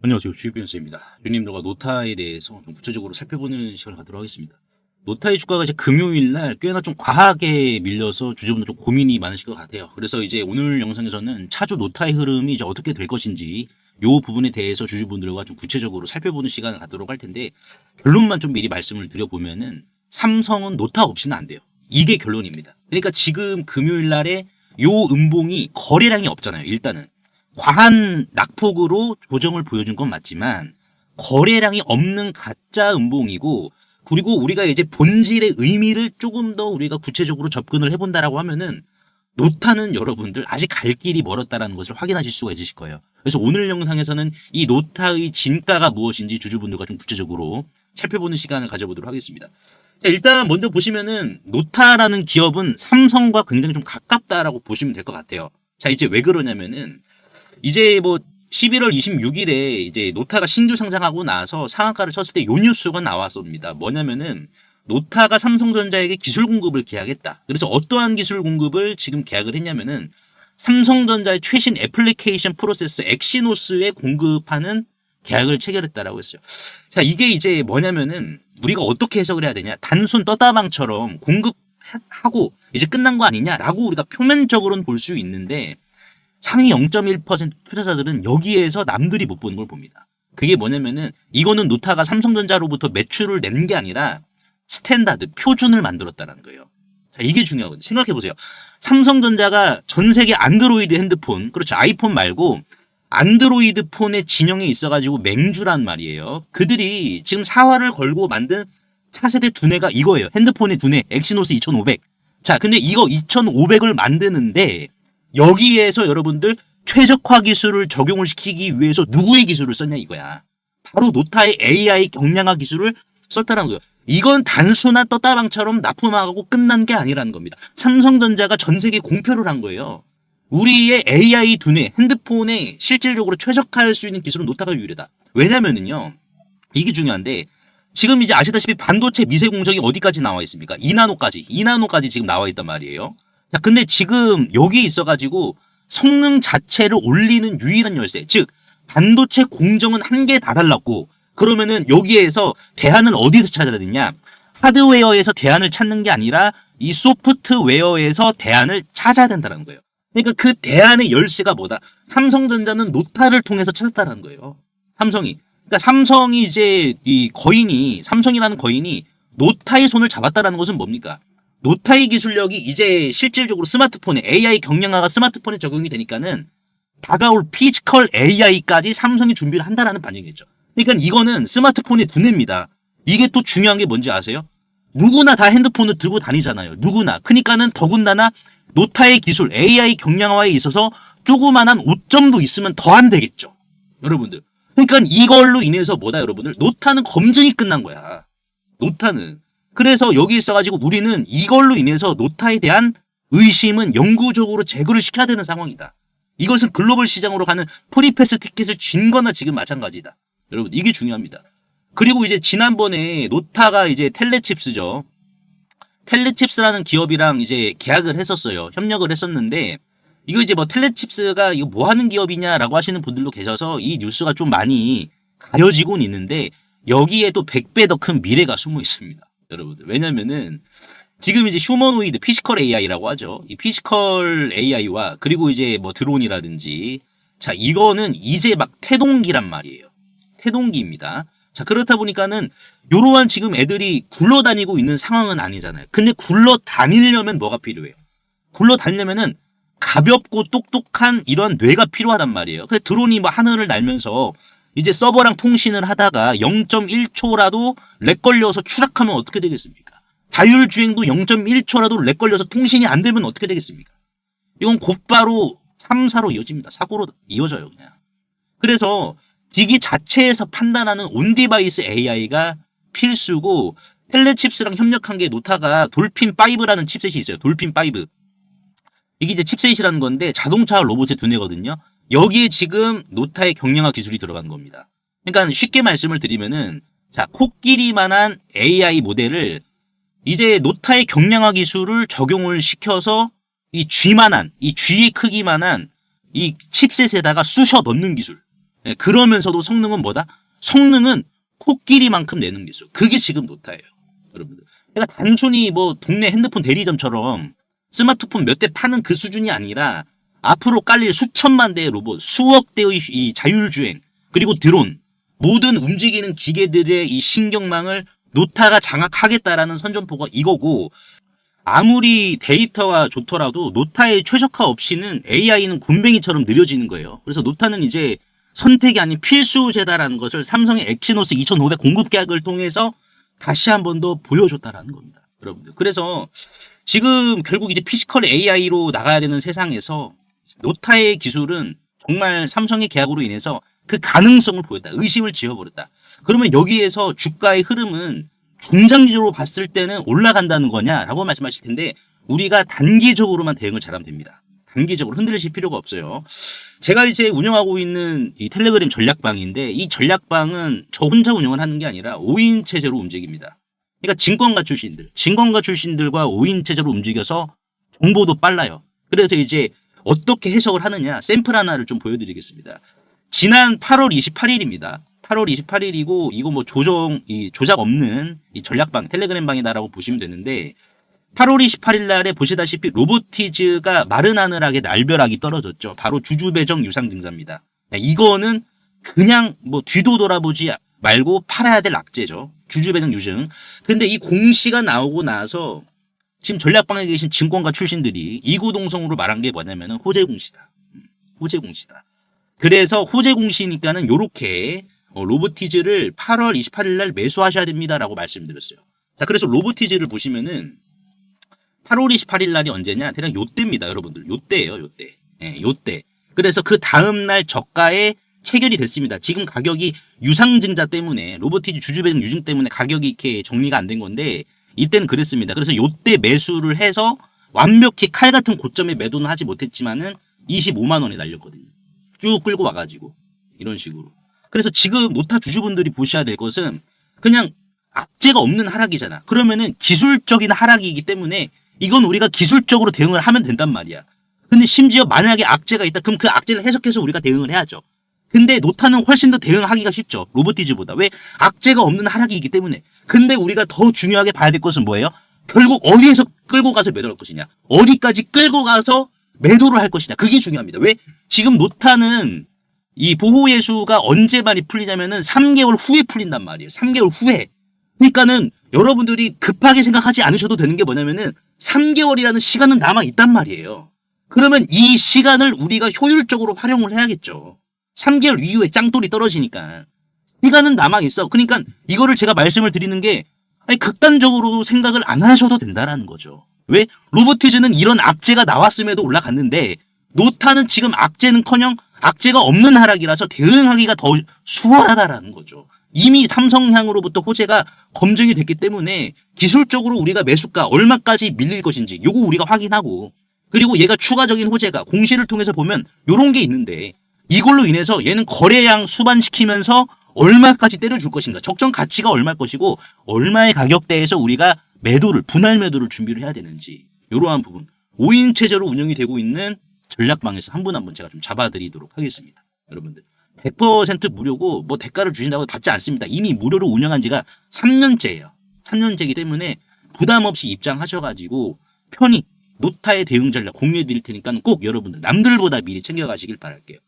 안녕하세요. 주식변호사입니다. 주님들과 노타에 대해서 좀 구체적으로 살펴보는 시간을 갖도록 하겠습니다. 노타의 주가가 이제 금요일 날 꽤나 좀 과하게 밀려서 주주분들 좀 고민이 많으실 것 같아요. 그래서 이제 오늘 영상에서는 차주 노타의 흐름이 이제 어떻게 될 것인지 이 부분에 대해서 주주분들과 좀 구체적으로 살펴보는 시간을 갖도록 할 텐데, 결론만 좀 미리 말씀을 드려보면은 삼성은 노타 없이는 안 돼요. 이게 결론입니다. 그러니까 지금 금요일 날에 요 음봉이 거래량이 없잖아요. 일단은. 과한 낙폭으로 조정을 보여준 건 맞지만 거래량이 없는 가짜 음봉이고, 그리고 우리가 이제 본질의 의미를 조금 더 우리가 구체적으로 접근을 해본다라고 하면은 노타는 여러분들 아직 갈 길이 멀었다라는 것을 확인하실 수가 있으실 거예요. 그래서 오늘 영상에서는 이 노타의 진가가 무엇인지 주주분들과 좀 구체적으로 살펴보는 시간을 가져보도록 하겠습니다. 자, 일단 먼저 보시면은 노타라는 기업은 삼성과 굉장히 좀 가깝다라고 보시면 될 것 같아요. 자, 이제 왜 그러냐면은 이제 뭐 11월 26일에 이제 노타가 신주 상장하고 나서 상한가를 쳤을 때 요 뉴스가 나왔습니다. 뭐냐면은 노타가 삼성전자에게 기술 공급을 계약했다. 그래서 어떠한 기술 공급을 지금 계약을 했냐면은 삼성전자의 최신 애플리케이션 프로세서 엑시노스에 공급하는 계약을 체결했다라고 했어요. 자, 이게 이제 뭐냐면은 우리가 어떻게 해석을 해야 되냐? 단순 떠다방처럼 공급하고 이제 끝난 거 아니냐라고 우리가 표면적으로는 볼 수 있는데, 상위 0.1% 투자자들은 여기에서 남들이 못 보는 걸 봅니다. 그게 뭐냐면은 이거는 노타가 삼성전자로부터 매출을 낸 게 아니라 스탠다드, 표준을 만들었다는 거예요. 자, 이게 중요하거든요. 생각해보세요. 삼성전자가 전 세계 안드로이드 핸드폰, 그렇죠. 아이폰 말고 안드로이드 폰에 진영에 있어가지고 맹주란 말이에요. 그들이 지금 사활을 걸고 만든 차세대 두뇌가 이거예요. 핸드폰의 두뇌, 엑시노스 2500. 자, 근데 이거 2500을 만드는데 여기에서 여러분들 최적화 기술을 적용을 시키기 위해서 누구의 기술을 썼냐 이거야. 바로 노타의 AI 경량화 기술을 썼다는 거예요. 이건 단순한 떴다방처럼 납품하고 끝난 게 아니라는 겁니다. 삼성전자가 전 세계 공표를 한 거예요. 우리의 AI 두뇌, 핸드폰에 실질적으로 최적화할 수 있는 기술은 노타가 유일하다. 왜냐면은요, 이게 중요한데, 지금 이제 아시다시피 반도체 미세 공정이 어디까지 나와 있습니까? 2나노까지 지금 나와 있단 말이에요. 자, 근데 지금 여기에 있어가지고 성능 자체를 올리는 유일한 열쇠, 즉 반도체 공정은 한계에 다달랐고, 그러면은 여기에서 대안을 어디서 찾아야 되냐? 하드웨어에서 대안을 찾는 게 아니라 이 소프트웨어에서 대안을 찾아야 된다는 거예요. 그러니까 그 대안의 열쇠가 뭐다? 삼성전자는 노타를 통해서 찾았다는 거예요. 삼성이. 그러니까 삼성이 이제 삼성이라는 거인이 노타의 손을 잡았다라는 것은 뭡니까? 노타의 기술력이 이제 실질적으로 스마트폰에, AI 경량화가 스마트폰에 적용이 되니까는 다가올 피지컬 AI까지 삼성이 준비를 한다라는 반영이겠죠. 그러니까 이거는 스마트폰의 두뇌입니다. 이게 또 중요한 게 뭔지 아세요? 누구나 다 핸드폰을 들고 다니잖아요. 누구나. 그러니까는 더군다나 노타의 기술, AI 경량화에 있어서 조그만한 오점도 있으면 더 안 되겠죠. 여러분들. 그러니까 이걸로 인해서 뭐다 여러분들? 노타는 검증이 끝난 거야. 노타는. 그래서 여기 있어가지고 우리는 이걸로 인해서 노타에 대한 의심은 영구적으로 제거를 시켜야 되는 상황이다. 이것은 글로벌 시장으로 가는 프리패스 티켓을 쥔 거나 지금 마찬가지다. 여러분, 이게 중요합니다. 그리고 이제 지난번에 노타가 이제 텔레칩스죠. 텔레칩스라는 기업이랑 이제 계약을 했었어요. 협력을 했었는데, 이거 이제 뭐 텔레칩스가 이거 뭐 하는 기업이냐라고 하시는 분들도 계셔서 이 뉴스가 좀 많이 가려지곤 있는데, 여기에도 100배 더 큰 미래가 숨어 있습니다. 여러분들. 왜냐면은 지금 이제 휴머노이드 피지컬 AI라고 하죠. 이 피지컬 AI와 그리고 이제 뭐 드론이라든지, 자, 이거는 이제 막 태동기란 말이에요. 태동기입니다. 자, 그렇다 보니까는 요러한 지금 애들이 굴러다니고 있는 상황은 아니잖아요. 근데 굴러다니려면 뭐가 필요해요? 굴러다니려면은 가볍고 똑똑한 이런 뇌가 필요하단 말이에요. 근데 드론이 뭐 하늘을 날면서 이제 서버랑 통신을 하다가 0.1초라도 렉 걸려서 추락하면 어떻게 되겠습니까? 자율주행도 0.1초라도 렉 걸려서 통신이 안 되면 어떻게 되겠습니까? 이건 곧바로 참사로 이어집니다. 사고로 이어져요, 그냥. 그래서 기기 자체에서 판단하는 온디바이스 AI가 필수고, 텔레칩스랑 협력한 게 노타가 돌핀5라는 칩셋이 있어요. 돌핀5. 이게 이제 칩셋이라는 건데 자동차 로봇의 두뇌거든요. 여기에 지금 노타의 경량화 기술이 들어간 겁니다. 그러니까 쉽게 말씀을 드리면은, 자, 코끼리만한 AI 모델을 이제 노타의 경량화 기술을 적용을 시켜서 이 G의 크기만한 이 칩셋에다가 쑤셔 넣는 기술. 예, 그러면서도 성능은 뭐다? 성능은 코끼리만큼 내는 기술. 그게 지금 노타예요. 여러분들. 그러니까 단순히 뭐 동네 핸드폰 대리점처럼 스마트폰 몇 대 파는 그 수준이 아니라 앞으로 깔릴 수천만 대의 로봇, 수억 대의 이 자율주행, 그리고 드론, 모든 움직이는 기계들의 이 신경망을 노타가 장악하겠다라는 선전포가 이거고, 아무리 데이터가 좋더라도 노타의 최적화 없이는 AI는 굼벵이처럼 느려지는 거예요. 그래서 노타는 이제 선택이 아닌 필수제다라는 것을 삼성의 엑시노스 2500 공급 계약을 통해서 다시 한 번 더 보여줬다라는 겁니다. 여러분들. 그래서 지금 결국 이제 피지컬 AI로 나가야 되는 세상에서 노타의 기술은 정말 삼성의 계약으로 인해서 그 가능성을 보였다. 의심을 지어버렸다. 그러면 여기에서 주가의 흐름은 중장기적으로 봤을 때는 올라간다는 거냐라고 말씀하실 텐데, 우리가 단기적으로만 대응을 잘하면 됩니다. 단기적으로 흔들리실 필요가 없어요. 제가 이제 운영하고 있는 이 텔레그램 전략방인데, 이 전략방은 저 혼자 운영을 하는 게 아니라 5인 체제로 움직입니다. 그러니까 진권가 출신들과 5인 체제로 움직여서 정보도 빨라요. 그래서 이제 어떻게 해석을 하느냐, 샘플 하나를 좀 보여드리겠습니다. 지난 8월 28일입니다. 8월 28일이고 이거 뭐 조작 없는 이 전략방 텔레그램 방이다라고 보시면 되는데, 8월 28일 날에 보시다시피 로보티즈가 마른 하늘하게 날벼락이 떨어졌죠. 바로 주주배정 유상 증자입니다. 이거는 그냥 뭐 뒤도 돌아보지 말고 팔아야 될 악재죠. 주주배정 유증. 근데 이 공시가 나오고 나서 지금 전략방에 계신 증권가 출신들이 이구동성으로 말한 게 뭐냐면은 호재공시다. 호재공시다. 그래서 호재공시니까는 요렇게 로보티즈를 8월 28일 날 매수하셔야 됩니다라고 말씀드렸어요. 자, 그래서 로보티즈를 보시면은 8월 28일 날이 언제냐? 대략 요때입니다, 여러분들. 요때예요, 요때. 예, 요때. 그래서 그 다음 날 저가에 체결이 됐습니다. 지금 가격이 유상증자 때문에, 로보티즈 주주배정 유증 때문에 가격이 이렇게 정리가 안 된 건데, 이때는 그랬습니다. 그래서 요때 매수를 해서 완벽히 칼 같은 고점에 매도는 하지 못했지만은 25만 원에 날렸거든요. 쭉 끌고 와가지고 이런 식으로. 그래서 지금 노타 주주분들이 보셔야 될 것은 그냥 악재가 없는 하락이잖아. 그러면은 기술적인 하락이기 때문에 이건 우리가 기술적으로 대응을 하면 된단 말이야. 근데 심지어 만약에 악재가 있다, 그럼 그 악재를 해석해서 우리가 대응을 해야죠. 근데 노타는 훨씬 더 대응하기가 쉽죠. 로보티즈보다. 왜? 악재가 없는 하락이기 때문에. 근데 우리가 더 중요하게 봐야 될 것은 뭐예요? 결국 어디에서 끌고 가서 매도할 것이냐. 어디까지 끌고 가서 매도를 할 것이냐. 그게 중요합니다. 왜? 지금 노타는 이 보호예수가 언제 말이 풀리냐면은 3개월 후에 풀린단 말이에요. 3개월 후에. 그러니까는 여러분들이 급하게 생각하지 않으셔도 되는 게 뭐냐면은 3개월이라는 시간은 남아 있단 말이에요. 그러면 이 시간을 우리가 효율적으로 활용을 해야겠죠. 3개월 이후에 짱돌이 떨어지니까. 시간은 남아 있어. 그러니까 이거를 제가 말씀을 드리는 게, 아니, 극단적으로 생각을 안 하셔도 된다라는 거죠. 왜? 로보티즈는 이런 악재가 나왔음에도 올라갔는데, 노타는 지금 악재는커녕 악재가 없는 하락이라서 대응하기가 더 수월하다라는 거죠. 이미 삼성향으로부터 호재가 검증이 됐기 때문에 기술적으로 우리가 매수가 얼마까지 밀릴 것인지 요거 우리가 확인하고, 그리고 얘가 추가적인 호재가 공시를 통해서 보면 요런 게 있는데, 이걸로 인해서 얘는 거래량 수반시키면서 얼마까지 때려줄 것인가, 적정 가치가 얼마일 것이고 얼마의 가격대에서 우리가 매도를, 분할 매도를 준비를 해야 되는지, 이러한 부분 5인 체제로 운영이 되고 있는 전략방에서 한 분 한 분 제가 좀 잡아드리도록 하겠습니다. 여러분들 100% 무료고 뭐 대가를 주신다고 받지 않습니다. 이미 무료로 운영한 지가 3년째예요. 3년째이기 때문에 부담 없이 입장하셔가지고 편히 노타의 대응 전략 공유해 드릴 테니까 꼭 여러분들 남들보다 미리 챙겨가시길 바랄게요.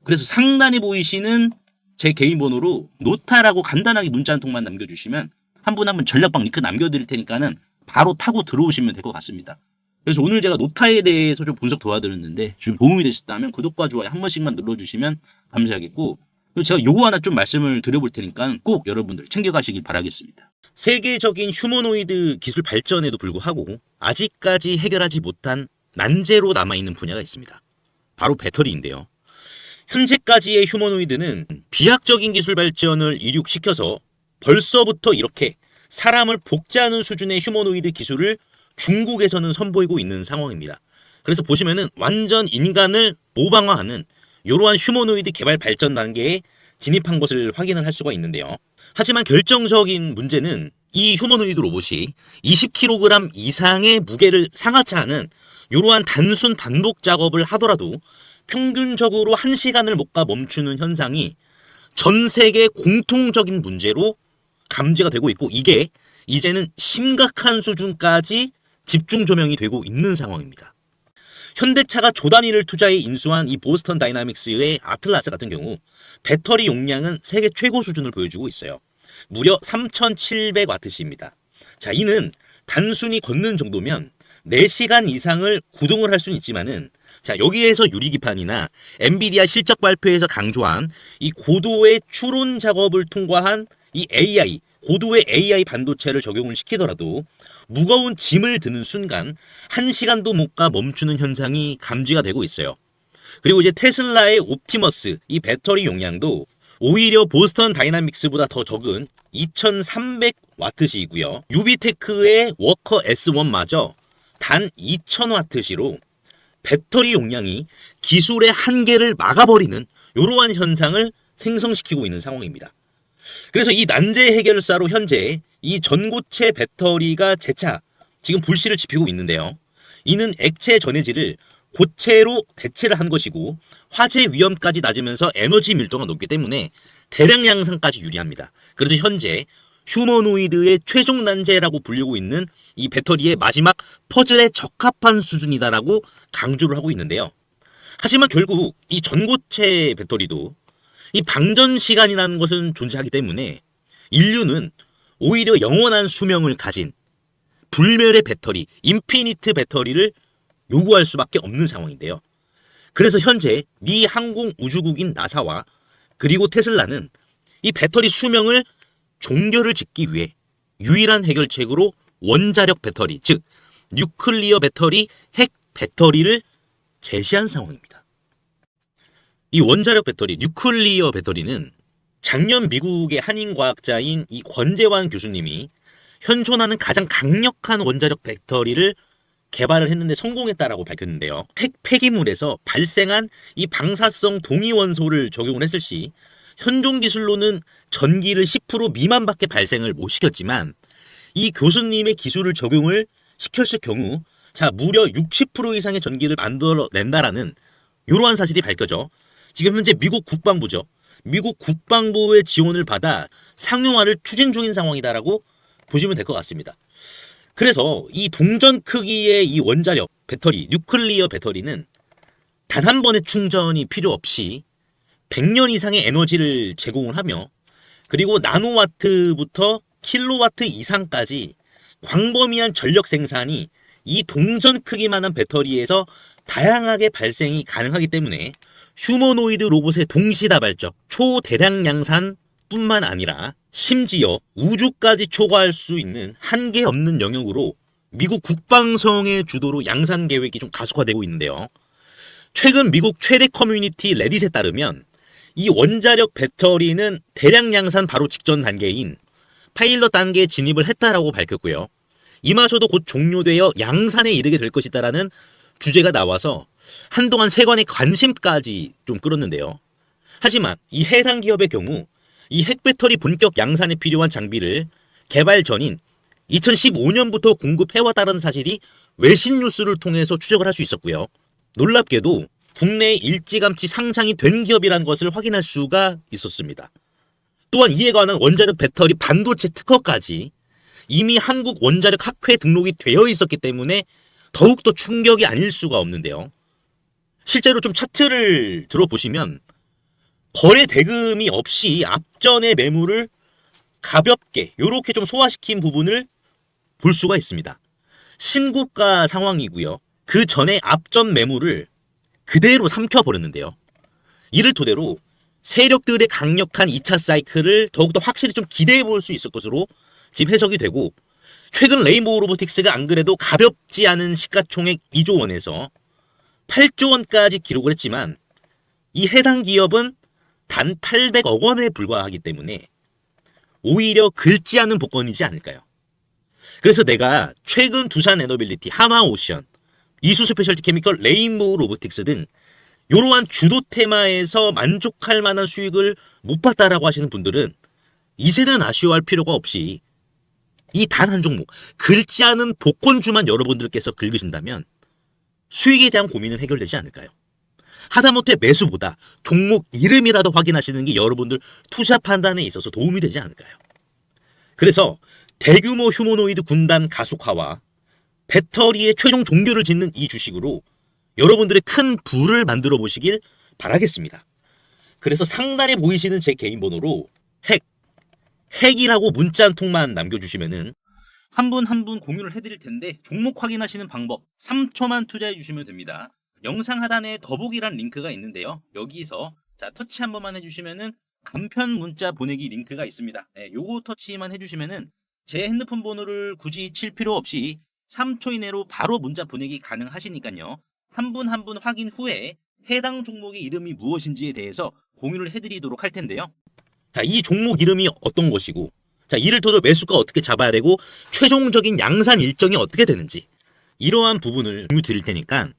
그래서 상단에 보이시는 제 개인 번호로 노타라고 간단하게 문자 한 통만 남겨주시면 한 분 한 분 전략방 링크 남겨드릴 테니까는 바로 타고 들어오시면 될 것 같습니다. 그래서 오늘 제가 노타에 대해서 좀 분석 도와드렸는데 좀 도움이 되셨다면 구독과 좋아요 한 번씩만 눌러주시면 감사하겠고, 그리고 제가 요거 하나 좀 말씀을 드려볼 테니까 꼭 여러분들 챙겨가시길 바라겠습니다. 세계적인 휴머노이드 기술 발전에도 불구하고 아직까지 해결하지 못한 난제로 남아있는 분야가 있습니다. 바로 배터리인데요. 현재까지의 휴머노이드는 비약적인 기술 발전을 이룩시켜서 벌써부터 이렇게 사람을 복제하는 수준의 휴머노이드 기술을 중국에서는 선보이고 있는 상황입니다. 그래서 보시면은 완전 인간을 모방화하는 이러한 휴머노이드 개발 발전 단계에 진입한 것을 확인을 할 수가 있는데요. 하지만 결정적인 문제는 이 휴머노이드 로봇이 20kg 이상의 무게를 상하치 않은 이러한 단순 반복 작업을 하더라도 평균적으로 1시간을 못 가 멈추는 현상이 전 세계 공통적인 문제로 감지가 되고 있고, 이게 이제는 심각한 수준까지 집중 조명이 되고 있는 상황입니다. 현대차가 조 단위를 투자해 인수한 이 보스턴 다이나믹스의 아틀라스 같은 경우 배터리 용량은 세계 최고 수준을 보여주고 있어요. 무려 3700와트시입니다. 자, 이는 단순히 걷는 정도면 4시간 이상을 구동을 할 수는 있지만은, 자, 여기에서 유리기판이나 엔비디아 실적 발표에서 강조한 이 고도의 추론 작업을 통과한 이 AI, 고도의 AI 반도체를 적용을 시키더라도 무거운 짐을 드는 순간 1시간도 못 가 멈추는 현상이 감지가 되고 있어요. 그리고 이제 테슬라의 옵티머스 이 배터리 용량도 오히려 보스턴 다이나믹스보다 더 적은 2300와트시이고요. 유비테크의 워커 S1마저 단 2000와트시로 배터리 용량이 기술의 한계를 막아버리는 이러한 현상을 생성시키고 있는 상황입니다. 그래서 이 난제 해결사로 현재 이 전고체 배터리가 재차 지금 불씨를 지피고 있는데요. 이는 액체 전해질을 고체로 대체를 한 것이고 화재 위험까지 낮으면서 에너지 밀도가 높기 때문에 대량 양산까지 유리합니다. 그래서 현재 휴머노이드의 최종 난제라고 불리고 있는 이 배터리의 마지막 퍼즐에 적합한 수준이다라고 강조를 하고 있는데요. 하지만 결국 이 전고체 배터리도 이 방전 시간이라는 것은 존재하기 때문에 인류는 오히려 영원한 수명을 가진 불멸의 배터리, 인피니트 배터리를 요구할 수밖에 없는 상황인데요. 그래서 현재 미 항공우주국인 나사와 그리고 테슬라는 이 배터리 수명을 종결을 짓기 위해 유일한 해결책으로 원자력 배터리, 즉 뉴클리어 배터리, 핵 배터리를 제시한 상황입니다. 이 원자력 배터리, 뉴클리어 배터리는 작년 미국의 한인과학자인 이 권재환 교수님이 현존하는 가장 강력한 원자력 배터리를 개발을 했는데 성공했다라고 밝혔는데요. 핵 폐기물에서 발생한 이 방사성 동위원소를 적용을 했을 시 현존 기술로는 전기를 10% 미만밖에 발생을 못 시켰지만 이 교수님의 기술을 적용을 시켰을 경우 자 무려 60% 이상의 전기를 만들어낸다라는 이러한 사실이 밝혀져 지금 현재 미국 국방부죠. 미국 국방부의 지원을 받아 상용화를 추진 중인 상황이다라고 보시면 될 것 같습니다. 그래서 이 동전 크기의 이 원자력 배터리, 뉴클리어 배터리는 단 한 번의 충전이 필요 없이 100년 이상의 에너지를 제공을 하며 그리고 나노와트부터 킬로와트 이상까지 광범위한 전력 생산이 이 동전 크기만한 배터리에서 다양하게 발생이 가능하기 때문에 휴머노이드 로봇의 동시다발적 초대량 양산 뿐만 아니라 심지어 우주까지 초과할 수 있는 한계 없는 영역으로 미국 국방성의 주도로 양산 계획이 좀 가속화되고 있는데요. 최근 미국 최대 커뮤니티 레딧에 따르면 이 원자력 배터리는 대량 양산 바로 직전 단계인 파일럿 단계에 진입을 했다라고 밝혔고요. 이마저도 곧 종료되어 양산에 이르게 될 것이다라는 주제가 나와서 한동안 세간의 관심까지 좀 끌었는데요. 하지만 이 해당 기업의 경우 이 핵배터리 본격 양산에 필요한 장비를 개발 전인 2015년부터 공급해왔다는 사실이 외신 뉴스를 통해서 추적을 할 수 있었고요. 놀랍게도 국내에 일찌감치 상장이 된 기업이라는 것을 확인할 수가 있었습니다. 또한 이에 관한 원자력 배터리 반도체 특허까지 이미 한국 원자력 학회에 등록이 되어 있었기 때문에 더욱더 충격이 아닐 수가 없는데요. 실제로 좀 차트를 들어보시면 거래 대금이 없이 앞전의 매물을 가볍게 이렇게 좀 소화시킨 부분을 볼 수가 있습니다. 신고가 상황이고요. 그 전에 앞전 매물을 그대로 삼켜버렸는데요. 이를 토대로 세력들의 강력한 2차 사이클을 더욱더 확실히 좀 기대해 볼 수 있을 것으로 지금 해석이 되고 최근 레인보우 로보틱스가 안 그래도 가볍지 않은 시가총액 2조 원에서 8조 원까지 기록을 했지만 이 해당 기업은 단 800억 원에 불과하기 때문에 오히려 긁지 않은 복권이지 않을까요? 그래서 내가 최근 두산 에너빌리티, 하마오션, 이수 스페셜티 케미컬, 레인보우 로보틱스 등 이러한 주도 테마에서 만족할 만한 수익을 못 봤다라고 하시는 분들은 이제는 아쉬워할 필요가 없이 이 단 한 종목, 긁지 않은 복권주만 여러분들께서 긁으신다면 수익에 대한 고민은 해결되지 않을까요? 하다못해 매수보다 종목 이름이라도 확인하시는 게 여러분들 투자 판단에 있어서 도움이 되지 않을까요? 그래서 대규모 휴머노이드 군단 가속화와 배터리의 최종 종결을 짓는 이 주식으로 여러분들의 큰 부를 만들어 보시길 바라겠습니다. 그래서 상단에 보이시는 제 개인 번호로 핵이라고 문자 한 통만 남겨주시면은 한 분 한 분 공유를 해드릴 텐데 종목 확인하시는 방법 3초만 투자해 주시면 됩니다. 영상 하단에 더보기란 링크가 있는데요. 여기서 자 터치 한 번만 해주시면은 간편 문자 보내기 링크가 있습니다. 네, 요거 터치만 해주시면은 제 핸드폰 번호를 굳이 칠 필요 없이 3초 이내로 바로 문자 보내기 가능하시니까요. 한 분 한 분 확인 후에 해당 종목의 이름이 무엇인지에 대해서 공유를 해드리도록 할 텐데요. 자, 이 종목 이름이 어떤 것이고, 자, 이를테면 매수가 어떻게 잡아야 되고, 최종적인 양산 일정이 어떻게 되는지, 이러한 부분을 공유 드릴 테니까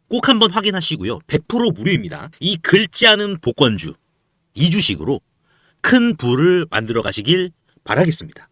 꼭 한번 확인하시고요. 100% 무료입니다. 이 긁지 않은 복권주, 이 주식으로 큰 부를 만들어 가시길 바라겠습니다.